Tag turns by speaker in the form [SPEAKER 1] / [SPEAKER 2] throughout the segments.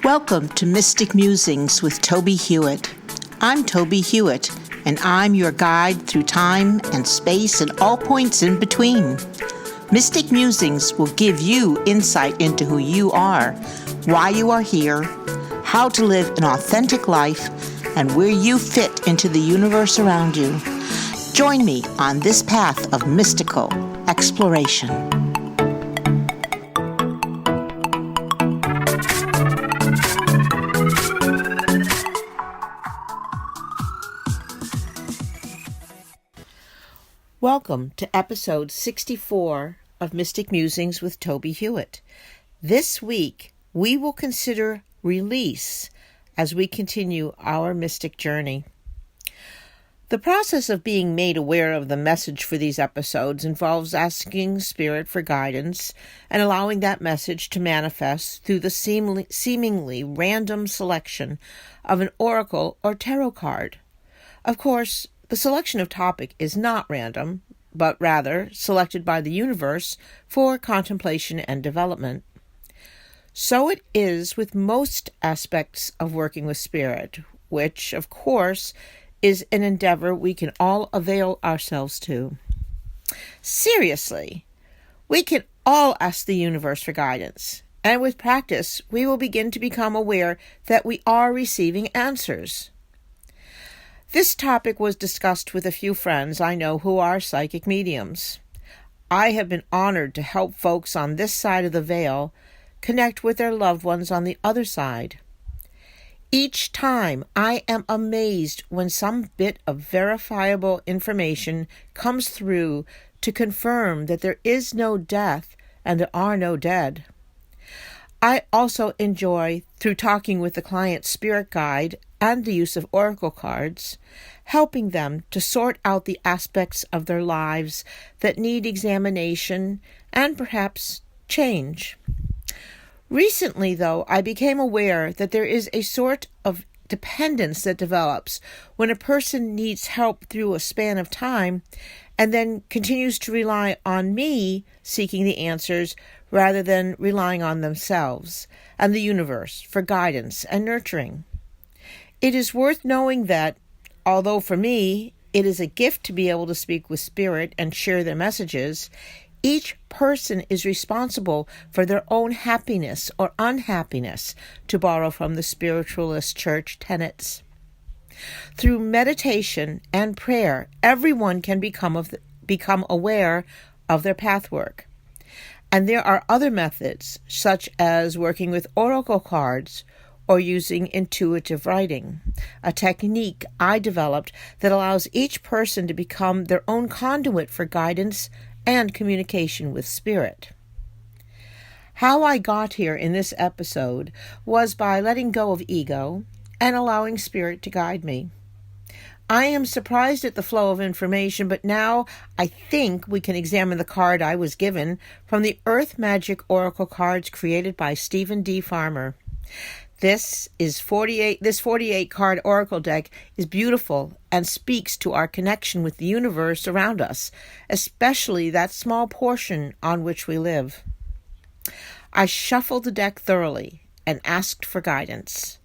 [SPEAKER 1] Welcome to Mystic Musings with Tobie Hewitt. I'm Tobie Hewitt, and I'm your guide through time and space and all points in between. Mystic Musings will give you insight into who you are, why you are here, how to live an authentic life, and where you fit into the universe around you. Join me on this path of mystical exploration. Welcome to episode 64 of Mystic Musings with Tobie Hewitt. This week, we will consider release as we continue our mystic journey. The process of being made aware of the message for these episodes involves asking Spirit for guidance and allowing that message to manifest through the seemingly random selection of an oracle or tarot card. Of course, the selection of topic is not random, but rather selected by the universe for contemplation and development. So it is with most aspects of working with spirit, which, of course, is an endeavor we can all avail ourselves to. Seriously, we can all ask the universe for guidance, and with practice, we will begin to become aware that we are receiving answers. This topic was discussed with a few friends I know who are psychic mediums. I have been honored to help folks on this side of the veil connect with their loved ones on the other side. Each time, I am amazed when some bit of verifiable information comes through to confirm that there is no death and there are no dead. I also enjoy, through talking with the client's spirit guide and the use of oracle cards, helping them to sort out the aspects of their lives that need examination and perhaps change. Recently, though, I became aware that there is a sort of dependence that develops when a person needs help through a span of time and then continues to rely on me seeking the answers rather than relying on themselves and the universe for guidance and nurturing. It is worth knowing that, although for me it is a gift to be able to speak with spirit and share their messages, each person is responsible for their own happiness or unhappiness, to borrow from the spiritualist church tenets. Through meditation and prayer, everyone can become aware of their pathwork. And there are other methods, such as working with oracle cards or using intuitive writing, a technique I developed that allows each person to become their own conduit for guidance and communication with spirit. How I got here in this episode was by letting go of ego and allowing spirit to guide me. I am surprised at the flow of information, but now I think we can examine the card I was given from the Earth Magic Oracle cards created by Stephen D. Farmer. This 48 card oracle deck is beautiful and speaks to our connection with the universe around us, especially that small portion on which we live. I shuffled the deck thoroughly and asked for guidance.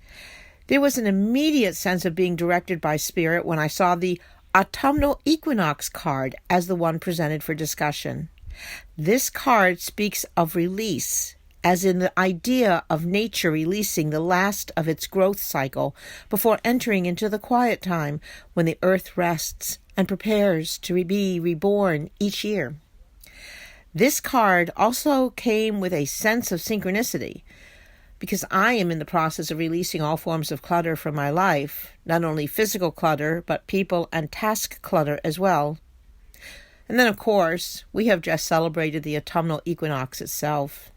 [SPEAKER 1] There was an immediate sense of being directed by spirit when I saw the autumnal equinox card as the one presented for discussion. This card speaks of release, as in the idea of nature releasing the last of its growth cycle before entering into the quiet time when the earth rests and prepares to be reborn each year. This card also came with a sense of synchronicity, because I am in the process of releasing all forms of clutter from my life, not only physical clutter, but people and task clutter as well. And then, of course, we have just celebrated the autumnal equinox itself.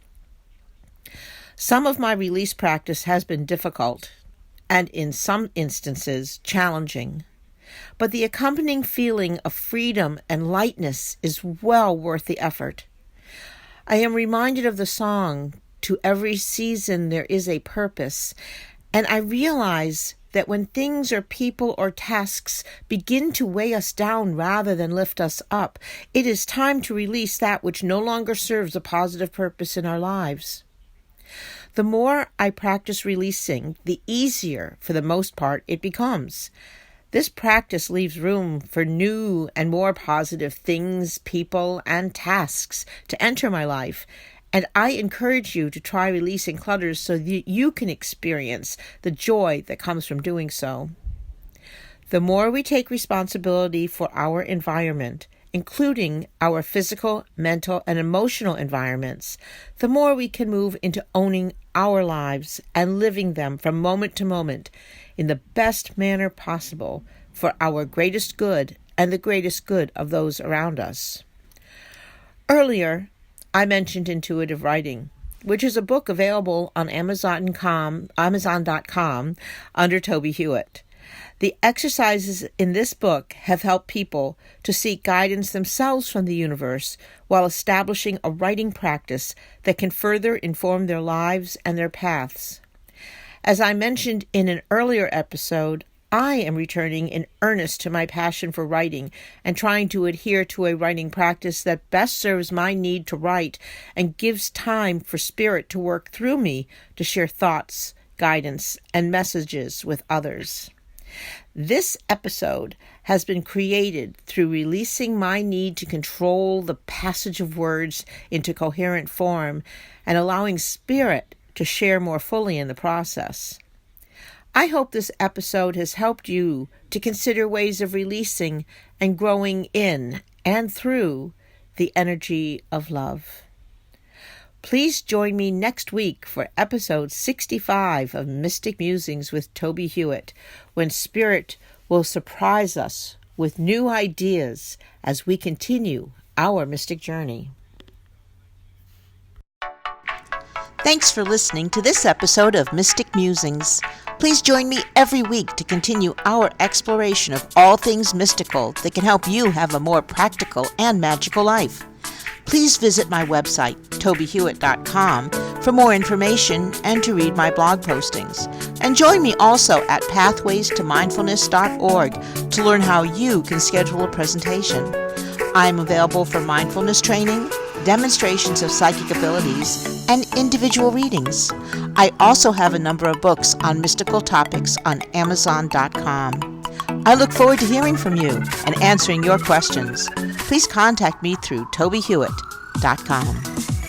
[SPEAKER 1] Some of my release practice has been difficult, and in some instances, challenging. But the accompanying feeling of freedom and lightness is well worth the effort. I am reminded of the song, "To every season there is a purpose," and I realize that when things or people or tasks begin to weigh us down rather than lift us up, it is time to release that which no longer serves a positive purpose in our lives. The more I practice releasing, the easier, for the most part, it becomes. This practice leaves room for new and more positive things, people, and tasks to enter my life, and I encourage you to try releasing clutters so that you can experience the joy that comes from doing so. The more we take responsibility for our environment, including our physical, mental, and emotional environments, the more we can move into owning our lives and living them from moment to moment in the best manner possible for our greatest good and the greatest good of those around us. Earlier, I mentioned intuitive writing, which is a book available on Amazon.com under Tobie Hewitt. The exercises in this book have helped people to seek guidance themselves from the universe while establishing a writing practice that can further inform their lives and their paths. As I mentioned in an earlier episode, I am returning in earnest to my passion for writing and trying to adhere to a writing practice that best serves my need to write and gives time for spirit to work through me to share thoughts, guidance, and messages with others. This episode has been created through releasing my need to control the passage of words into coherent form and allowing spirit to share more fully in the process. I hope this episode has helped you to consider ways of releasing and growing in and through the energy of love. Please join me next week for episode 65 of Mystic Musings with Tobie Hewitt, when Spirit will surprise us with new ideas as we continue our mystic journey. Thanks for listening to this episode of Mystic Musings. Please join me every week to continue our exploration of all things mystical that can help you have a more practical and magical life. Please visit my website, tobiehewitt.com, for more information and to read my blog postings. And join me also at pathwaystomindfulness.org to learn how you can schedule a presentation. I am available for mindfulness training, demonstrations of psychic abilities, and individual readings. I also have a number of books on mystical topics on Amazon.com. I look forward to hearing from you and answering your questions. Please contact me through tobiehewitt.com.